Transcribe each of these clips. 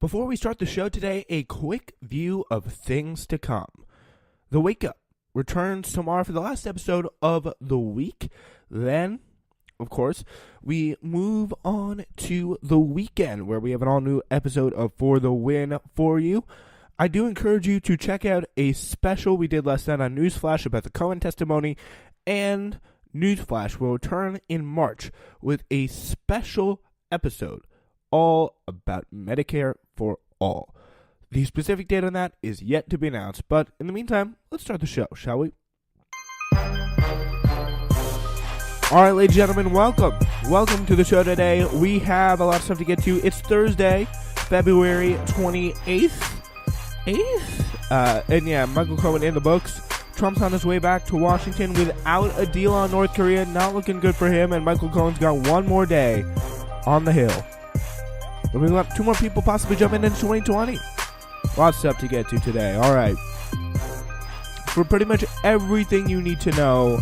Before we start the show today, a quick view of things to come. The Wake Up returns tomorrow for the last episode of the week. Then, of course, we move on to the weekend where we have an all-new episode of For the Win for you. I do encourage you to check out a special we did last night on Newsflash about the Cohen testimony, and Newsflash will return in March with a special episode all about Medicare for all. The specific date on that is yet to be announced, but in the meantime, let's start the show, shall we? All right, ladies and gentlemen, welcome. Welcome to the show today. We have a lot of stuff to get to. It's Thursday, February 28th. And yeah, Michael Cohen in the books. Trump's on his way back to Washington without a deal on North Korea. Not looking good for him, and Michael Cohen's got one more day on the Hill. And we've got two more people possibly jumping into 2020. Lots of stuff to get to today. All right. For pretty much everything you need to know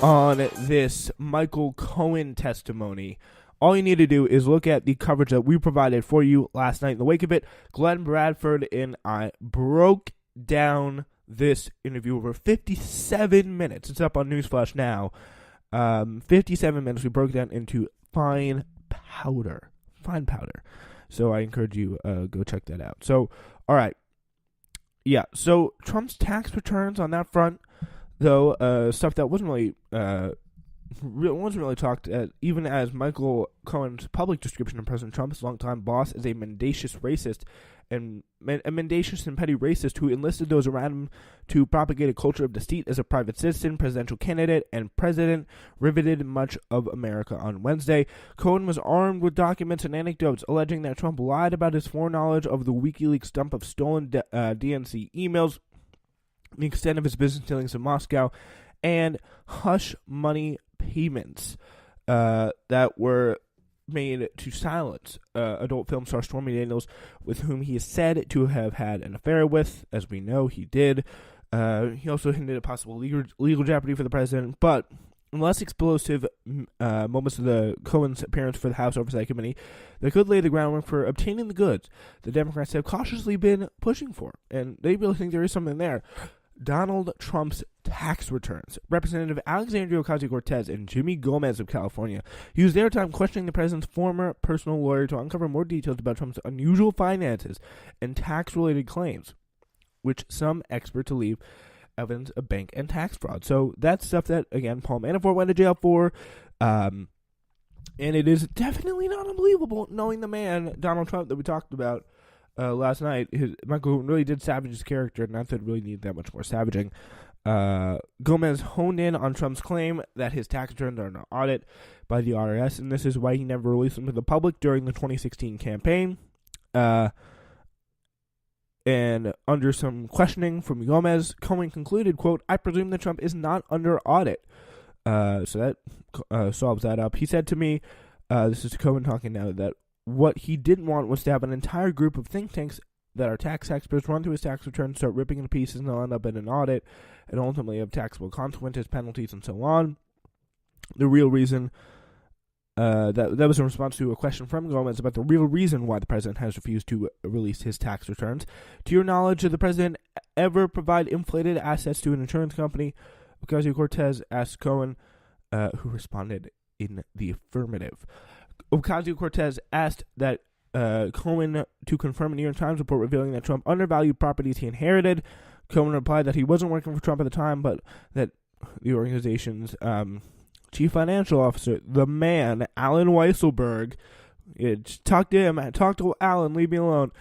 on this Michael Cohen testimony, all you need to do is look at the coverage that we provided for you last night in the wake of it. Glenn Bradford and I broke down this interview over 57 minutes. It's up on Newsflash now. 57 minutes we broke down into fine powder. So I encourage you go check that out. So, all right. Yeah, so Trump's tax returns on that front, though, stuff that wasn't really talked at, even as Michael Cohen's public description of President Trump, his longtime boss, as a mendacious racist and a mendacious and petty racist who enlisted those around him to propagate a culture of deceit as a private citizen, presidential candidate, and president, riveted much of America on Wednesday. Cohen was armed with documents and anecdotes alleging that Trump lied about his foreknowledge of the WikiLeaks dump of stolen DNC emails, the extent of his business dealings in Moscow, and hush money payments that were made to silence adult film star Stormy Daniels, with whom he is said to have had an affair with. As we know, he did. He also hinted at possible legal jeopardy for the president, but in less explosive moments of the Cohen's appearance for the House Oversight Committee, they could lay the groundwork for obtaining the goods the Democrats have cautiously been pushing for, and they really think there is something there. Donald Trump's tax returns. Representative Alexandria Ocasio-Cortez and Jimmy Gomez of California used their time questioning the president's former personal lawyer to uncover more details about Trump's unusual finances and tax-related claims, which some experts believe evidence of bank and tax fraud. So that's stuff that, again, Paul Manafort went to jail for, and it is definitely not unbelievable knowing the man, Donald Trump, that we talked about last night. Michael really did savage his character, not that it really needed that much more savaging. Gomez honed in on Trump's claim that his tax returns are under audit by the IRS, and this is why he never released them to the public during the 2016 campaign. And under some questioning from Gomez, Cohen concluded, quote, "I presume that Trump is not under audit." So that solves that up. He said to me, this is Cohen talking now, that what he didn't want was to have an entire group of think tanks that are tax experts run through his tax returns, start ripping into pieces, and they'll end up in an audit, and ultimately have taxable consequences, penalties, and so on. The real reason, that was in response to a question from Gomez about the real reason why the president has refused to release his tax returns. To your knowledge, did the president ever provide inflated assets to an insurance company? Ocasio-Cortez asked Cohen, who responded in the affirmative. Ocasio-Cortez asked that Cohen to confirm a New York Times report revealing that Trump undervalued properties he inherited. Cohen replied that he wasn't working for Trump at the time, but that the organization's chief financial officer, the man, Alan Weisselberg, talk to him, talk to Alan, leave me alone.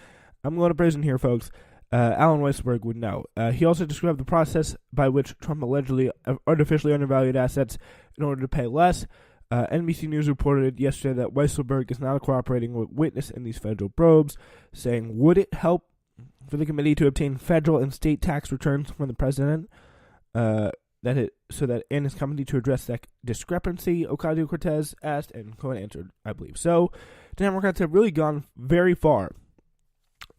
I'm going to prison here, folks. Alan Weisselberg would know. He also described the process by which Trump allegedly artificially undervalued assets in order to pay less. NBC News reported yesterday that Weisselberg is not a cooperating witness in these federal probes, saying, would it help for the committee to obtain federal and state tax returns from the president, so that in his company to address that discrepancy? Ocasio-Cortez asked, and Cohen answered, I believe so. Democrats have really gone very far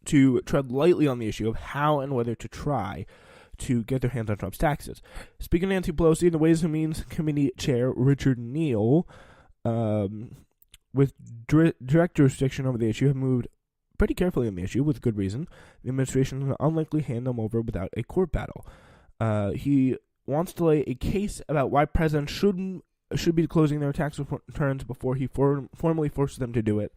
to tread lightly on the issue of how and whether to try to get their hands on Trump's taxes. Speaking of Nancy Pelosi, the Ways and Means Committee Chair Richard Neal, with direct jurisdiction over the issue, have moved pretty carefully on the issue, with good reason. The administration will unlikely hand them over without a court battle. He wants to lay a case about why presidents should be closing their tax returns before he formally forces them to do it.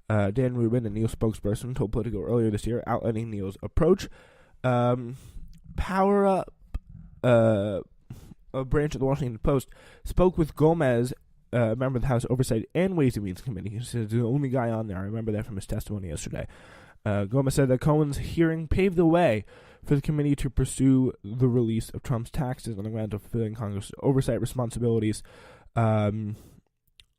Dan Rubin, a Neil spokesperson, told Politico earlier this year, outlining Neil's approach. Power Up, a branch of the Washington Post, spoke with Gomez, a member of the House Oversight and Ways and Means Committee. He's the only guy on there. I remember that from his testimony yesterday. Gomez said that Cohen's hearing paved the way for the committee to pursue the release of Trump's taxes on the grounds of fulfilling Congress' oversight responsibilities.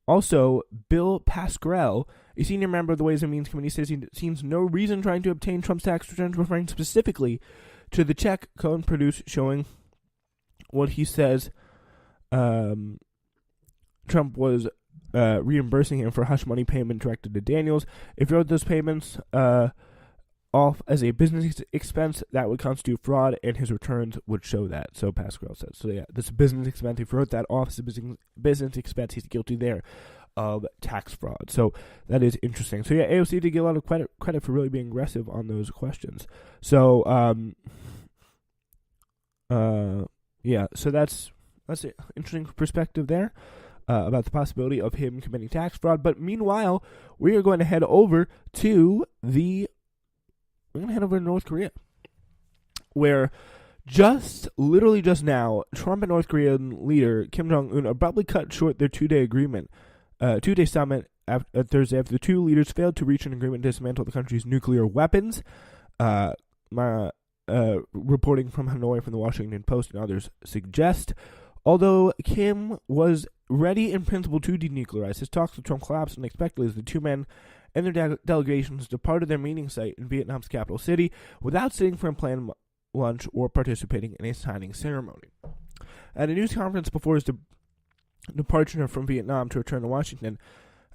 Also, Bill Pascrell, a senior member of the Ways and Means Committee, says he sees no reason trying to obtain Trump's tax returns, referring specifically to the check Cohen produced showing what he says Trump was reimbursing him for hush money payment directed to Daniels. If he wrote those payments off as a business expense, that would constitute fraud, and his returns would show that. So Pascal says. So yeah, this is a business expense. If he wrote that off as a business expense, he's guilty there of tax fraud. So that is interesting. So yeah, AOC did get a lot of credit for really being aggressive on those questions. So yeah, so that's an interesting perspective there. About the possibility of him committing tax fraud. But meanwhile, we are going to head over to North Korea, where literally just now, Trump and North Korean leader Kim Jong-un abruptly cut short their two-day summit Thursday after the two leaders failed to reach an agreement to dismantle the country's nuclear weapons. Reporting from Hanoi from the Washington Post and others suggest, although Kim was ready in principle to denuclearize, his talks with Trump collapsed unexpectedly as the two men and their delegations departed their meeting site in Vietnam's capital city without sitting for a planned lunch or participating in a signing ceremony. At a news conference before his departure from Vietnam to return to Washington,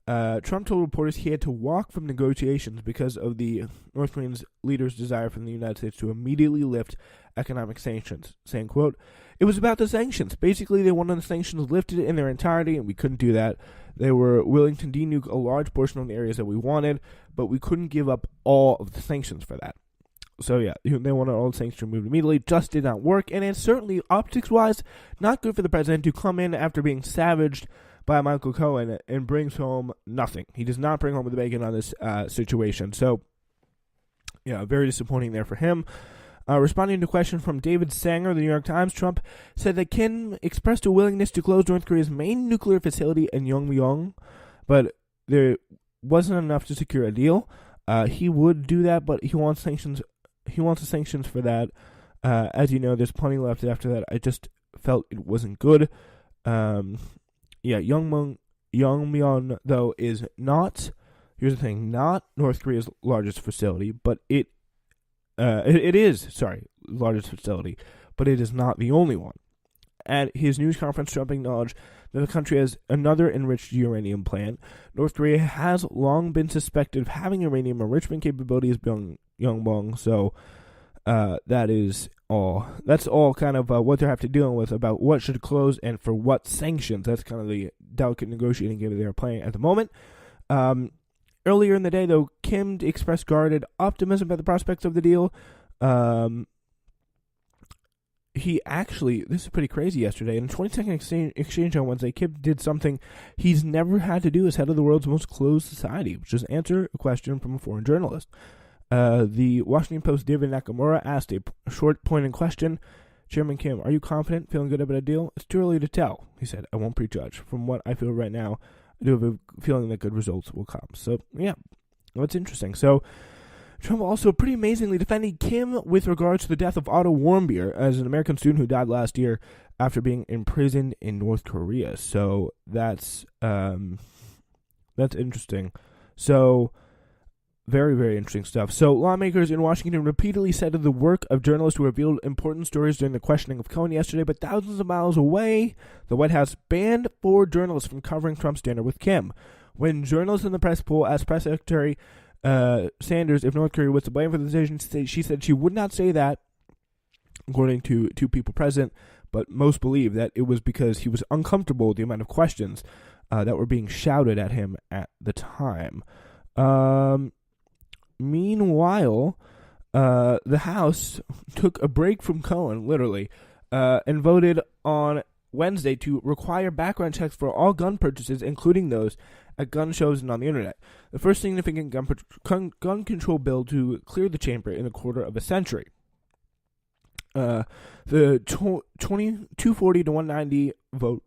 Trump told reporters he had to walk from negotiations because of the North Korean leader's desire from the United States to immediately lift economic sanctions, saying, quote, "It was about the sanctions. Basically, they wanted the sanctions lifted in their entirety, and we couldn't do that. They were willing to denuke a large portion of the areas that we wanted, but we couldn't give up all of the sanctions for that." So yeah, they wanted all the sanctions removed immediately. Just did not work, and it's certainly, optics-wise, not good for the president to come in after being savaged by Michael Cohen and brings home nothing. He does not bring home the bacon on this situation. So, yeah, very disappointing there for him. Responding to a question from David Sanger of the New York Times, Trump said that Kim expressed a willingness to close North Korea's main nuclear facility in Yongbyon, but there wasn't enough to secure a deal. He would do that, but he wants sanctions. He wants the sanctions for that. As you know, there's plenty left after that. I just felt it wasn't good. Yeah, Yongbyon, though, is not, here's the thing, not North Korea's largest facility, but it is largest facility, but it is not the only one. At his news conference, Trump acknowledged that the country has another enriched uranium plant. North Korea has long been suspected of having uranium enrichment capabilities beyond Yongbyon, so that's all kind of what they have to deal with about what should close and for what sanctions. That's kind of the delicate negotiating game they're playing at the moment. Earlier in the day, though, Kim expressed guarded optimism about the prospects of the deal. He actually, this is pretty crazy yesterday, in a 20-second exchange on Wednesday, Kim did something he's never had to do as head of the world's most closed society, which is answer a question from a foreign journalist. The Washington Post David Nakamura asked a short, pointed question. "Chairman Kim, are you confident, feeling good about a deal?" "It's too early to tell," he said. "I won't prejudge. From what I feel right now, I do have a feeling that good results will come." So, yeah, that's interesting. So, Trump also pretty amazingly defended Kim with regards to the death of Otto Warmbier as an American student who died last year after being imprisoned in North Korea. So, that's interesting. So, very, very interesting stuff. So, lawmakers in Washington repeatedly cited the work of journalists who revealed important stories during the questioning of Cohen yesterday, but thousands of miles away, the White House banned 4 journalists from covering Trump's dinner with Kim. When journalists in the press poll asked Press Secretary Sanders if North Korea was to blame for the decision, she said she would not say that, according to 2 people present, but most believe that it was because he was uncomfortable with the amount of questions that were being shouted at him at the time. Meanwhile, the House took a break from Cohen, literally, and voted on Wednesday to require background checks for all gun purchases, including those at gun shows and on the internet. The first significant gun control bill to clear the chamber in a quarter of a century. The 240 to 190 vote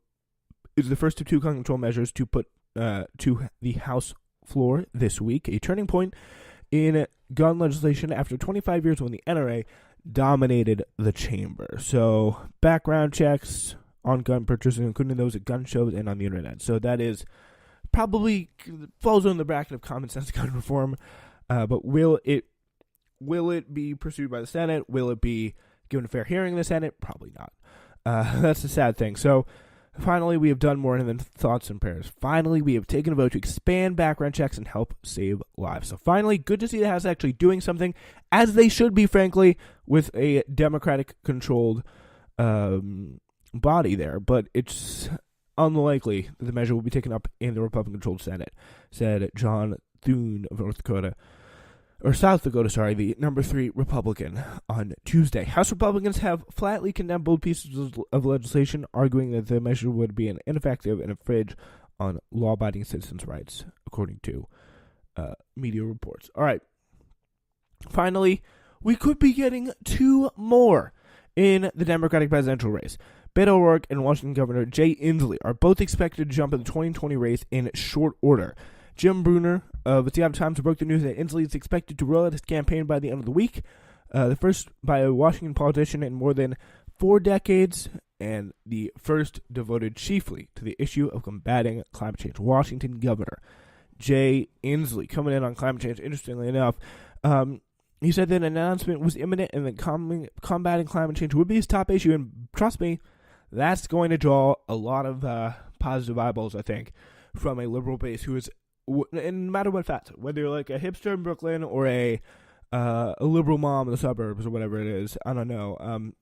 is the first of two gun control measures to put to the House floor this week, a turning point in gun legislation after 25 years when the NRA dominated the chamber. So, background checks on gun purchases, including those at gun shows and on the internet. So that is probably falls in the bracket of common sense gun reform. But will it be pursued by the Senate? Will it be given a fair hearing in the Senate? Probably not. That's the sad thing. So, finally, we have done more than thoughts and prayers. Finally, we have taken a vote to expand background checks and help save lives. So finally, good to see the House actually doing something, as they should be, frankly, with a Democratic-controlled body there. But it's unlikely that the measure will be taken up in the Republican-controlled Senate, said John Thune of South Dakota, the number 3 Republican, on Tuesday. House Republicans have flatly condemned both pieces of legislation, arguing that the measure would be ineffective and infringe on law-abiding citizens' rights, according to media reports. All right. Finally, we could be getting 2 more in the Democratic presidential race. Beto O'Rourke and Washington Governor Jay Inslee are both expected to jump in the 2020 race in short order. Jim Brunner of the Seattle Times broke the news that Inslee is expected to roll out his campaign by the end of the week, the first by a Washington politician in more than 4 decades, and the first devoted chiefly to the issue of combating climate change. Washington Governor Jay Inslee coming in on climate change. Interestingly enough, he said that an announcement was imminent and that combating climate change would be his top issue. And trust me, that's going to draw a lot of positive eyeballs, I think, from a liberal base who is, no matter what facet, whether you're like a hipster in Brooklyn or a liberal mom in the suburbs or whatever it is, I don't know,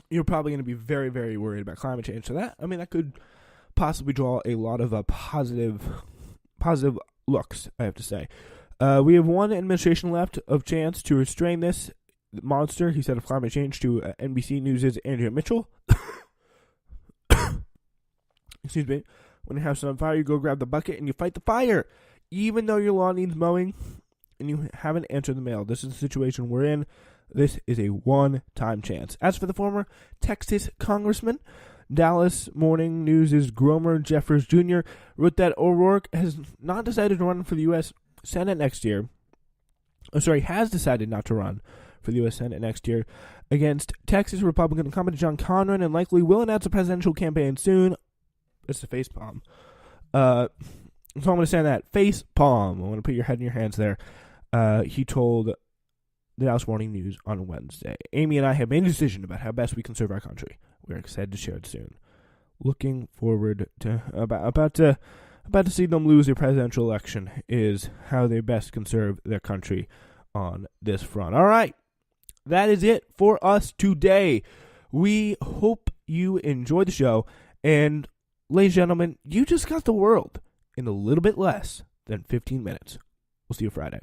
you're probably going to be very, very worried about climate change. So that could possibly draw a lot of positive looks, I have to say. We have one administration left of chance to restrain this monster, he said of climate change to NBC News' Andrea Mitchell. Excuse me. When your house is on fire, you go grab the bucket and you fight the fire, even though your lawn needs mowing and you haven't answered the mail. This is the situation we're in. This is a one-time chance. As for the former Texas congressman, Dallas Morning News' Gromer Jeffers Jr. wrote that O'Rourke has not decided to run for the U.S. Senate next year. Has decided not to run for the U.S. Senate next year against Texas Republican incumbent John Conran, and likely will announce a presidential campaign soon. It's a face palm. So I'm going to say that. Face palm. I want to put your head in your hands there. He told the Dallas Morning News on Wednesday. Amy and I have made a decision about how best we can serve our country. We're excited to share it soon. Looking forward to about to see them lose their presidential election is how they best can serve their country on this front. All right. That is it for us today. We hope you enjoyed the show. And ladies and gentlemen, you just got the world in a little bit less than 15 minutes. We'll see you Friday.